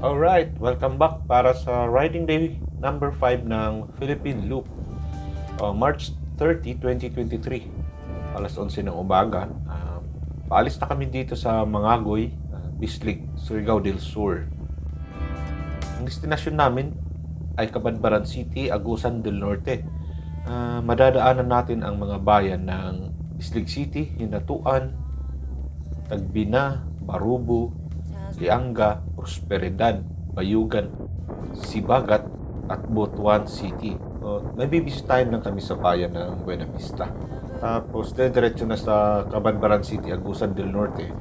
Alright, welcome back para sa riding day number 5 ng Philippine Loop. March 30, 2023. Alas 11 ng umaga. Paalis na kami dito sa Mangagoy, Bislig, Surigao del Sur. Ang destinasyon namin ay Cabadbaran City, Agusan del Norte. Madadaanan natin ang mga bayan ng Bislig City, Hinatuan, Tagbina, Barubo, Lianga, Prosperidad, Bayugan, Sibagat at Butuan City. May bibisitahin lang kami sa bayan ng Buena Vista. Tapos diretso na sa Cabadbaran City, Agusan del Norte.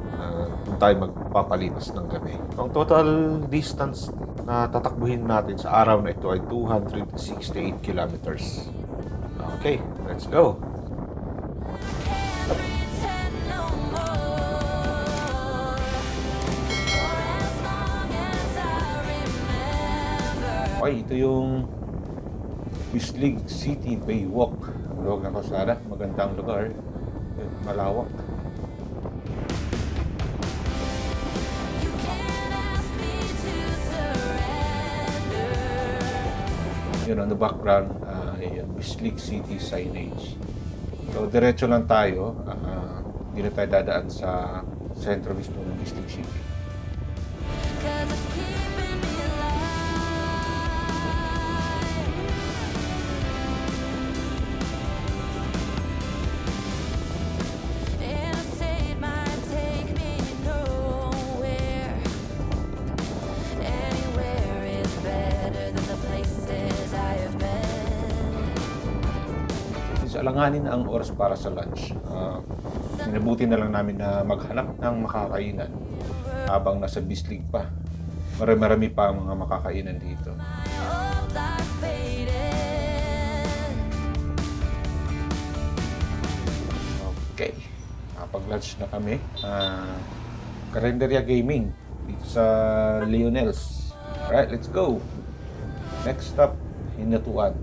Doon tayo magpapalipas ng gabi. Ang total distance na tatakbuhin natin sa araw na ito ay 268 kilometers. Okay, let's go! Okay, ito yung Bislig City Baywalk. Ang luwag ng kalsada, magandang lugar, malawak. Yun on the background ay Bislig City signage. So diretso lang tayo, hindi na tayo dadaan sa sentro mismo ng Bislig City. Alanganin na ang oras para sa lunch. Minabuti na lang namin na maghanap ng makakainan habang nasa Bislig pa. Marami pa ang mga makakainan dito. Okay, nakapag-lunch na kami. Carinderia Gaming dito sa Lionel's. Alright, let's go! Next stop, Hinatuan.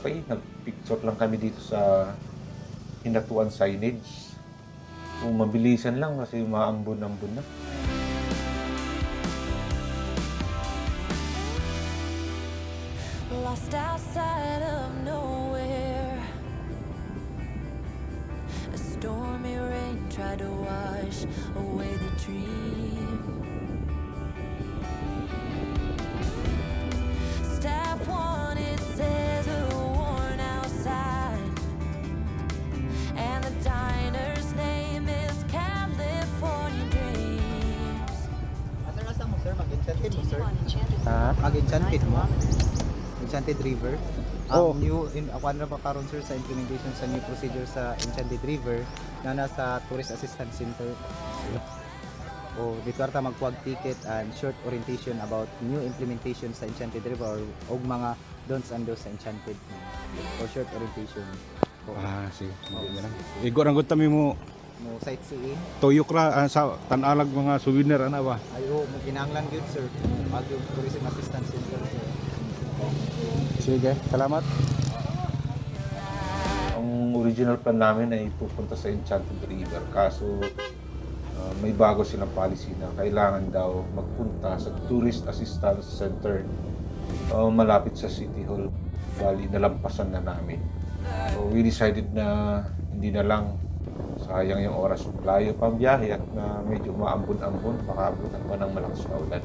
Okay, nag-picture lang kami dito sa Hinatuan signage. Kung mabilisan lang kasi maambon-ambon na. Lost outside of nowhere. A stormy rain tried to wash away the dream. Staff wanted says a worn out sign, and the diner's name is California Dreams. Asa mo sir, mag-enchanted mo sir? Ha? Mag-enchanted mo? Enchanted River. Oh. New ako na pa karon sir sa implementation sa new procedure sa Enchanted River na nasa Tourist Assistance Center. O dito ta magkuwag ticket and short orientation about new implementation sa Enchanted River o mga don'ts and do's sa Enchanted or short orientation. Sige. Igor ang gutami mo Mo sightseeing. tuyok ra sa tanalag mga souvenir ana ba? Ayo mo kinahanglan gyud sir. Mag yung Tourism Assistance Center sir. Sige, salamat. Ang original plan namin ay pupunta sa Enchanted River. Kaso may bago silang policy na kailangan daw magpunta sa Tourist Assistance Center malapit sa City Hall. Bali, nalampasan na namin. So we decided na hindi na lang, sayang yung oras. Layo pa ang biyahe at medyo maambon-ambon. Baka abutan pa ng malakas na ulan.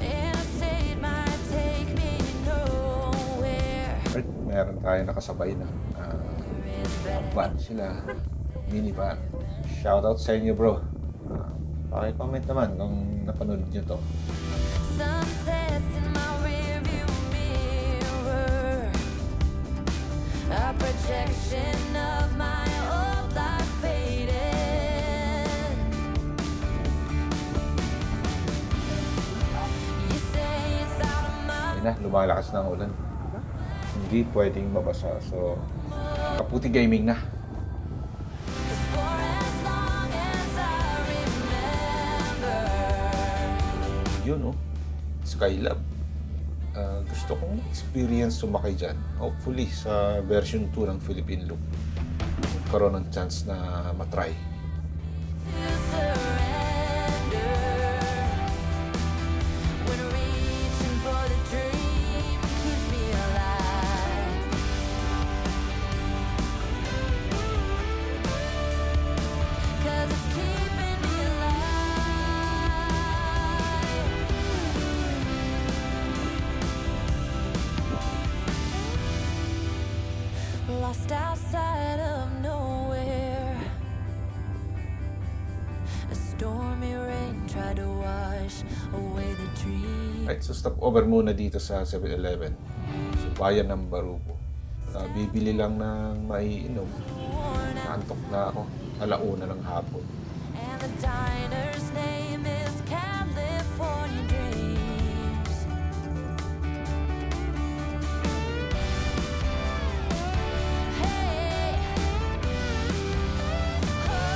And I stayed my meron tayong nakasabay na van sila, minivan. Shoutout sa inyo bro. Paki-comment naman kung napanood nyo to. Sunsets in my rearview mirror, a projection of my old life faded. You say it's out of my Ayun na, lumalakas na ang ulan. Hindi pwedeng mabasa. So, Kaputi Gaming na. for as long as I remember. Yun oh, Skylab. Gusto kong experience sumakay dyan. Hopefully sa version 2 ng Philippine Loop. Magkaroon ng chance na matry. To surrender when reaching for the dream keeps me alive. 'Cause it's keeping me alive. Lost outside of nowhere. A stormy rain tried to wash away the dream. Right, so stop over muna dito sa 7-Eleven. So, bayan ng Baruco. Bibili lang ng maiinom. Naantok na ako. Alauna ng hapon. And the diner's name is California Dreams. Hey, oh,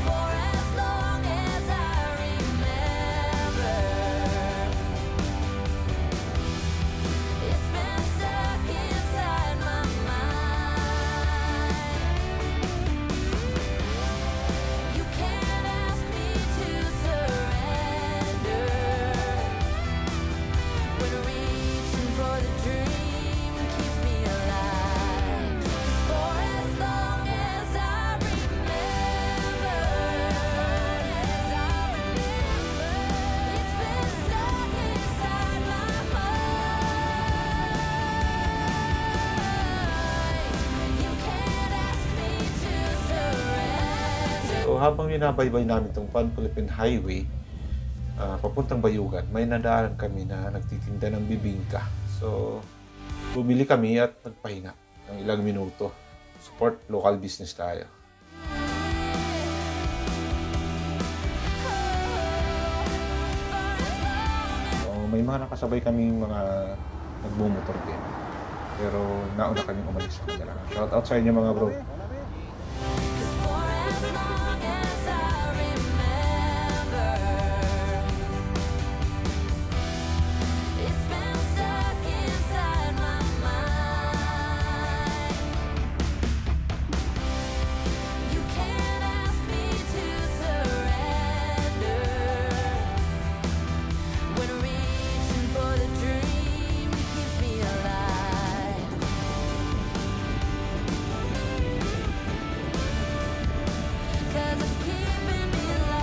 for as long as I remember, it's been stuck inside my mind. You can't ask me to surrender when reaching for the dream keeps me alive. For as long as I remember, it's been stuck inside my mind. You can't ask me to surrender. So habang binabaybay namin itong Pan-Philippine Highway, papuntang Bayugan, may nadaanan kami na nagtitinda ng bibingka. So, bumili kami at nagpahinga ng ilang minuto. Support local business tayo. So, may mga nakasabay kaming mga nagmumotor din. Pero nauna kaming umalis sa kanila. Shoutout sa inyo mga bro. For as long as I remember, it's been stuck inside my mind. You can't ask me to surrender when reaching for the dream keeps me alive. 'Cause it's keeping me alive.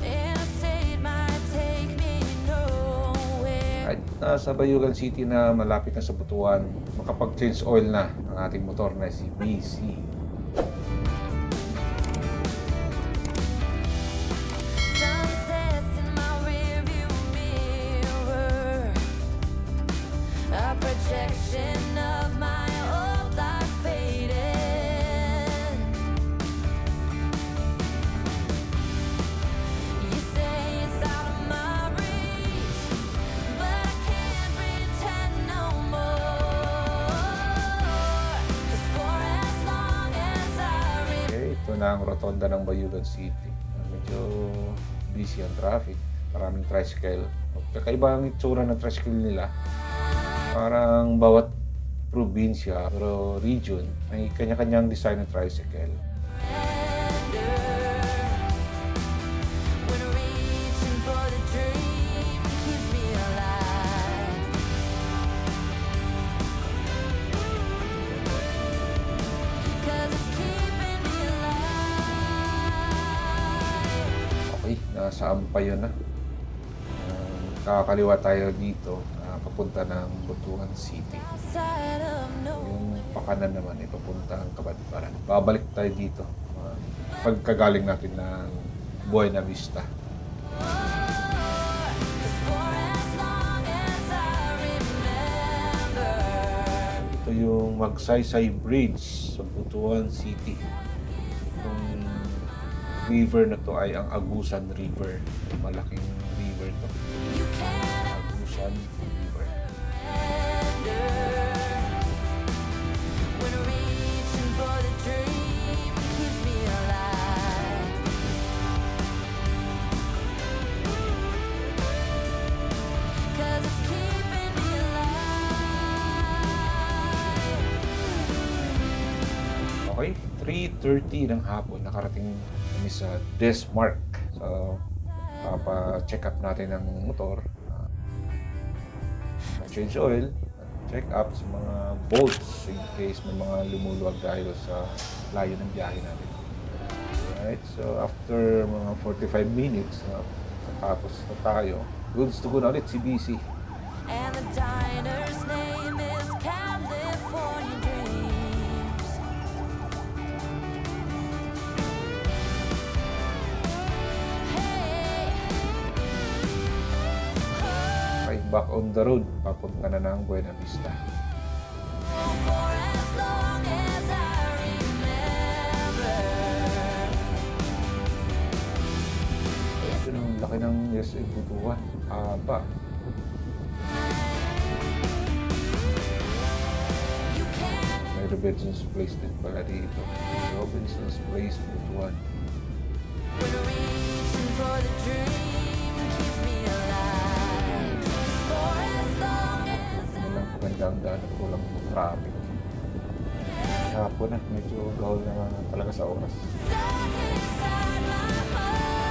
Interstate might take me nowhere. Kahit nasa Bayugan City na malapit na sa Butuan, makapag-change oil na ang ating motor na si BC. Sunsets in my rearview mirror, a projection of my old life faded. You say it's out of my reach, but I can't pretend no more. 'Cause for as long as I Okay, ito na ang rotonda ng Bayugan City. Medyo busy ang traffic. Maraming tricycle. Kakaiba ang itsura ng tricycle nila. Parang bawat probinsya o region may kanya-kanyang design ng tricycle. when reaching for the dream keeps me alive. 'Cause it's keeping me nasa Ampayan na. Kakaliwa tayo dito, papunta ng Butuan City. outside of nowhere. Yung pakanan naman, papunta ang Kabadbaran. Babalik tayo dito. Pagkagaling natin ng Buena Vista. For as long as I remember. Ito yung Magsaysay Bridge sa Butuan City. Itong river na to ay ang Agusan River. Malaking river to. You can't Agusan River. when reaching for the dream keeps me alive. 'Cause it's keeping me alive. Okay, 3:30 ng hapon, nakarating kami sa Desmark. So, papa-check up natin ang motor. Change oil, check up sa mga bolts in case may mga lumuluwag dahil sa layo ng biyahe natin. Alright, so after mga 45 minutes, tapos na tayo, goods to go na ulit si BC. And the diner's name is California Dreams. Hey, Okay, back on the road, papunta na ng Buena Vista. for as long as I remember. Ito ang laki ng SA Butuan. Haba. You can't May Robinson's Place din pala dito. Robinson's Place, Butuan. when reaching for the dream keeps me alive. For as long as Ano lang magandang daan at kulang po traffic. Hapon na, medyo gahol na talaga sa oras. stuck inside my mind,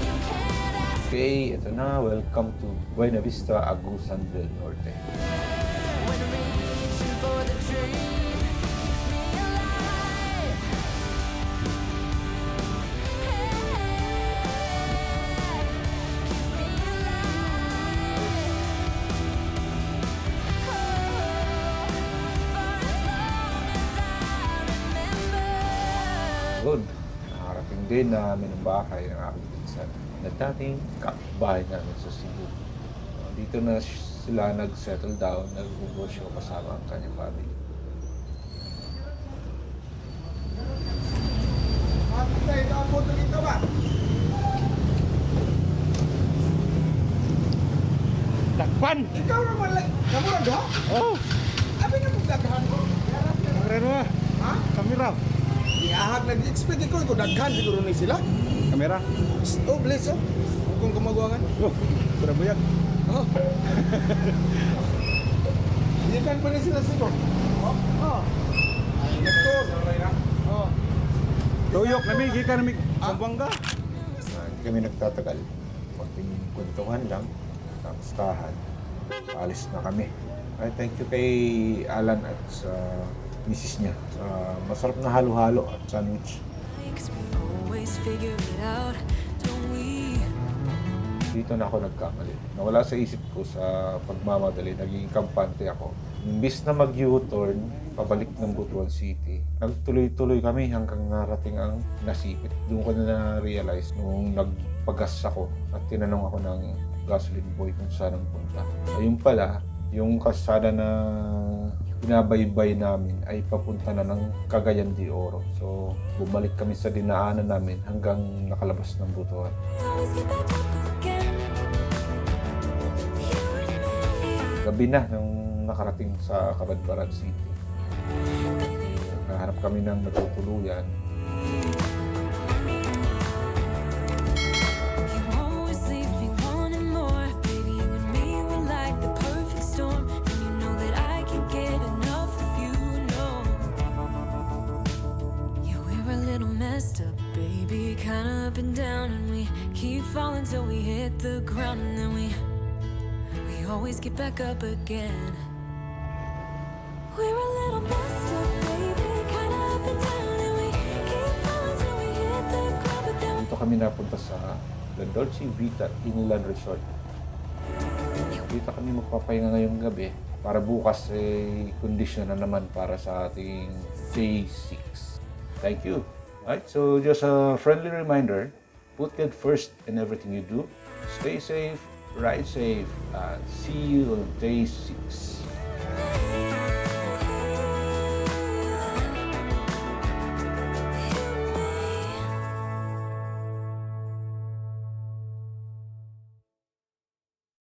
you can't ask Okay, ito na. Welcome to Buena Vista, Agusan del Norte. when reaching for the dream keeps me alive. Keeps me alive. For as long as I remember. Good. Nakarating din namin ang bahay ng aking pinsan na dating kapitbahay namin sa Cebu. Dito na sila nag-settle down, nag-negosyo kasama ang kanyang family. Dakpan! Ikaw naman lang, kamu lang doon? Oh! Abi na mong daghan mo. Kamera mo! Ha? Kamera! Iahag nag-expect ko daghan siguro ni sila. Kamera! Oh, bless oh. Kung kumaguangan. Oh! Berabuyag! Oh. Ikan pa ni sila siguro. Oh. Oh. Ay, nagto. Oh. Tuyok namig! Ika namig! Sambuanga! Hindi kami nagtatagal. Konting kwentuhan lang, kamustahan. Alis na kami. Ay, thank you kay Alan at sa misis niya. Sa masarap na halo-halo at sandwich. Makes me always figure it out, don't we? Dito na ako nagkamali. Nawala sa isip ko sa pagmamadali. Naging kampante ako. Imbis na mag-U-turn, pabalik ng Butuan City, nagtuloy-tuloy kami hanggang narating ang Nasipit. Doon ko na na-realize nung nagpagas ako at tinanong ako ng gasoline boy kung saan ang punta. Ayun pala, yung kalsada na binabaybay namin ay papunta na ng Cagayan de Oro. So, bumalik kami sa dinaanan namin hanggang nakalabas ng Butuan. We always get back up again. You and me. Gabi na nung nakarating sa Cabadbaran City. Nahanap kami ng natutuluyan. You always leave me wanting more. Baby, you and me were like the perfect storm. And you know that I can't get enough of you, no. Yeah, we were a little messed up, baby. Kinda up and down. And we keep falling till we hit the ground. And then we always get back up again. We're a little messed up, baby. Kinda up and down. And we keep falling kami napunta sa The Dolce Vita Inland Resort. Dito kami magpapahinga ngayong gabi para bukas kondisyon na naman para sa ating J6. Thank you. Alright, so just a friendly reminder, put God first in everything you do. Stay safe, ride safe, and see you on J6.